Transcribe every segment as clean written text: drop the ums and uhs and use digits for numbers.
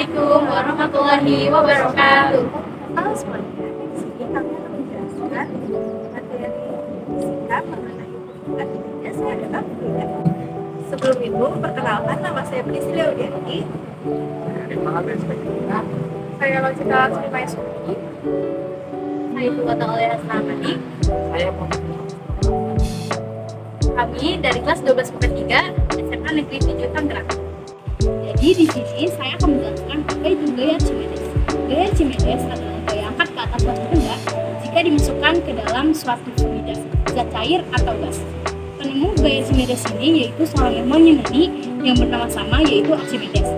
Assalamualaikum warahmatullahi wabarakatuh. Halo semuanya, di sini kami akan menjelaskan materi fisika mengenai aktivitas adalah fluida. Sebelum itu, perkenalkan nama saya Priscilla Udianti. Saya Logika Srimaisuri. Saya Ibu Kota oleh Aslamani. Kami dari kelas 12/3 SMA Negeri 7 Tangerang. Jadi di sini saya akan menjelaskan apa itu gaya Archimedes. Gaya Archimedes adalah gaya angkat ke atas suatu benda jika dimasukkan ke dalam suatu fluida, zat cair atau gas. Penemu gaya Archimedes ini yaitu seorang ilmuwan Yunani yang bernama sama yaitu Archimedes.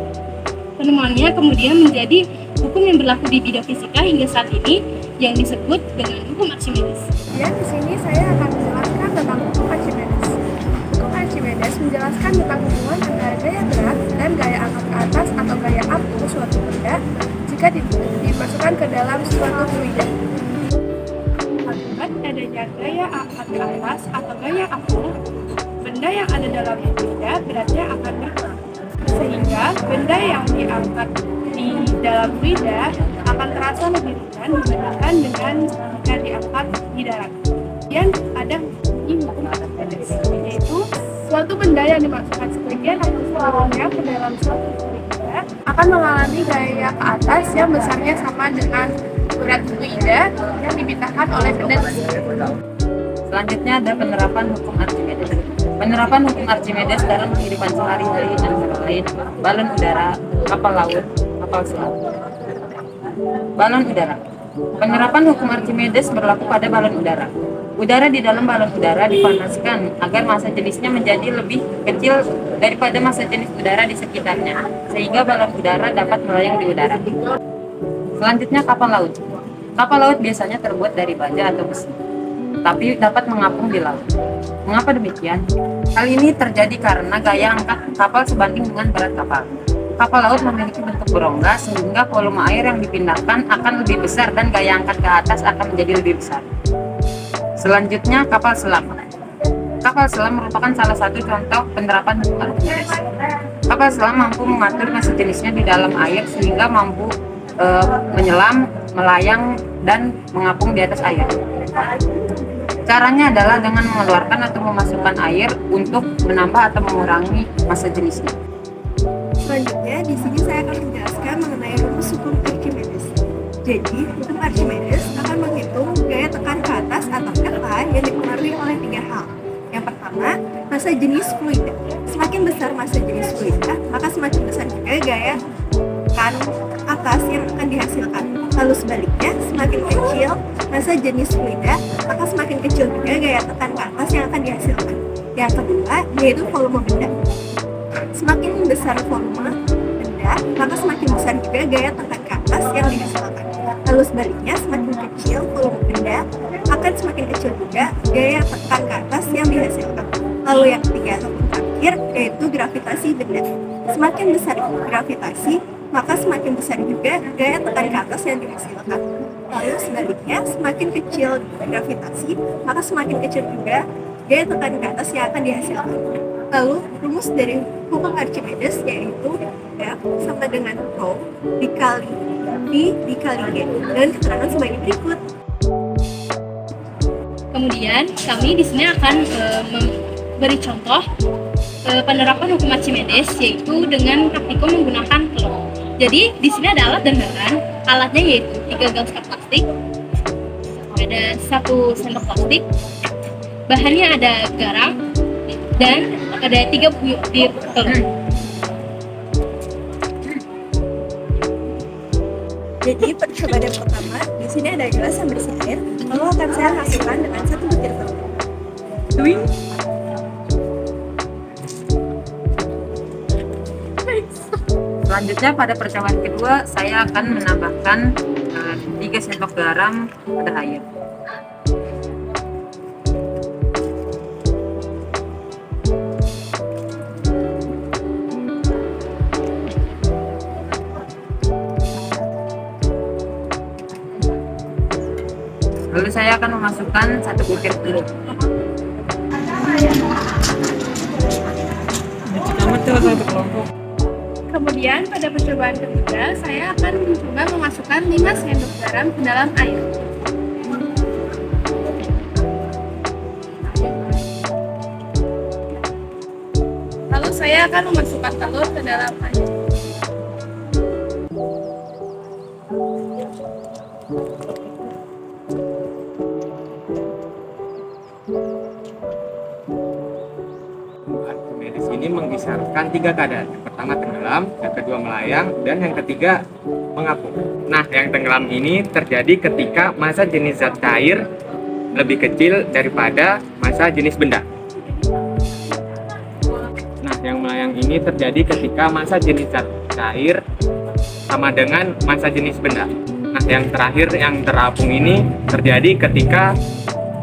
Penemuannya kemudian menjadi hukum yang berlaku di bidang fisika hingga saat ini yang disebut dengan hukum Archimedes. Dan di sini saya akan menjelaskan tentang hukum Archimedes. Hukum Archimedes menjelaskan tentang hubungan antara gaya berat dan gaya angkat ke atas atau gaya apung suatu benda jika dimasukkan ke dalam suatu fluida. Akibat adanya gaya angkat ke atas atau gaya apung, benda yang ada dalam fluida beratnya akan berkurang. Sehingga benda yang diangkat di dalam fluida akan terasa lebih ringan dibandingkan dengan jika diangkat di darat. Kemudian ada hukum Archimedes, yaitu suatu benda yang dimasukkan sebagian atau seluruhnya ke dalam suatu fluida akan mengalami gaya ke atas yang besarnya sama dengan berat fluida yang dipindahkan oleh benda tersebut. Selanjutnya ada penerapan hukum Archimedes. Penerapan hukum Archimedes dalam kehidupan sehari-hari antara lain balon udara, kapal laut, kapal selam. Balon udara. Penerapan hukum Archimedes berlaku pada balon udara. Udara di dalam balon udara dipanaskan agar massa jenisnya menjadi lebih kecil daripada massa jenis udara di sekitarnya, sehingga balon udara dapat melayang di udara. Selanjutnya kapal laut. Kapal laut biasanya terbuat dari baja atau besi, tapi dapat mengapung di laut. Mengapa demikian? Hal ini terjadi karena gaya angkat kapal sebanding dengan berat kapal. Kapal laut memiliki bentuk berongga sehingga volume air yang dipindahkan akan lebih besar dan gaya angkat ke atas akan menjadi lebih besar. Selanjutnya kapal selam. Kapal selam merupakan salah satu contoh penerapan hukum Archimedes. Kapal selam mampu mengatur massa jenisnya di dalam air sehingga mampu menyelam, melayang, dan mengapung di atas air. Caranya adalah dengan mengeluarkan atau memasukkan air untuk menambah atau mengurangi massa jenisnya. Selanjutnya, di sini saya akan menjelaskan mengenai rumus hukum Archimedes. Jadi, hukum Archimedes akan menghitung gaya tekan ke atas atau FA yang dipengaruhi oleh tiga hal. Yang pertama, massa jenis fluida. Semakin besar massa jenis fluida, maka semakin besar juga gaya tekan atas yang akan dihasilkan. Lalu sebaliknya, semakin kecil massa jenis fluida, maka semakin kecil juga gaya tekan ke atas yang akan dihasilkan. Yang kedua, yaitu volume benda. Semakin besar volume benda, maka semakin besar juga gaya tekan ke atas yang dihasilkan. Lalu sebaliknya, semakin kecil volume benda, akan semakin kecil juga gaya tekan ke atas yang dihasilkan. Lalu yang ketiga atau terakhir, yaitu gravitasi benda. Semakin besar gravitasi, maka semakin besar juga gaya tekan ke atas yang dihasilkan. Lalu sebaliknya, semakin kecil gravitasi, maka semakin kecil juga gaya tekan ke atas yang akan dihasilkan. Lalu rumus dari hukum Archimedes yaitu F sama dengan Rho dikali V dikali G, dan keterangan sebagai berikut. Kemudian kami di sini akan memberi contoh penerapan hukum Archimedes yaitu dengan praktikum menggunakan telur. Jadi di sini ada alat dan bahan. Alatnya yaitu 3 gelas cup plastik, ada 1 sendok plastik, bahannya ada garam, dan ada 3 butir telur. Jadi percobaan yang pertama, di sini ada gelas yang berisi air, lalu akan saya hasilkan dengan 1 butir telur. Doing. Selanjutnya pada percobaan kedua, saya akan menambahkan 3 sendok garam pada air. Lalu saya akan memasukkan 1 butir telur. Kemudian Kemudian pada percobaan ketiga, saya akan mencoba memasukkan 5 sendok garam ke dalam air. Lalu saya akan memasukkan telur ke dalam air. Archimedes ini mengisyaratkan 3 keadaan. Yang pertama tenggelam, yang kedua melayang, dan yang ketiga mengapung. Nah, yang tenggelam ini terjadi ketika massa jenis zat cair lebih kecil daripada massa jenis benda. Nah, yang melayang ini terjadi ketika massa jenis zat cair sama dengan massa jenis benda. Nah, yang terakhir yang terapung ini terjadi ketika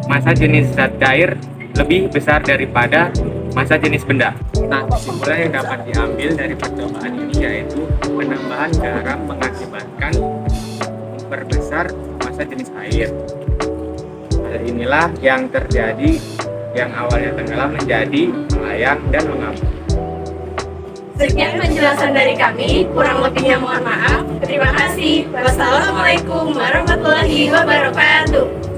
massa jenis zat cair lebih besar daripada massa jenis benda. Nah, kesimpulan yang dapat diambil dari percobaan ini yaitu penambahan garam mengakibatkan memperbesar massa jenis air. Hal inilah yang terjadi, yang awalnya tenggelam menjadi melayang dan mengapung. Sekian penjelasan dari kami, kurang lebihnya mohon maaf. Terima kasih. Wassalamualaikum warahmatullahi wabarakatuh.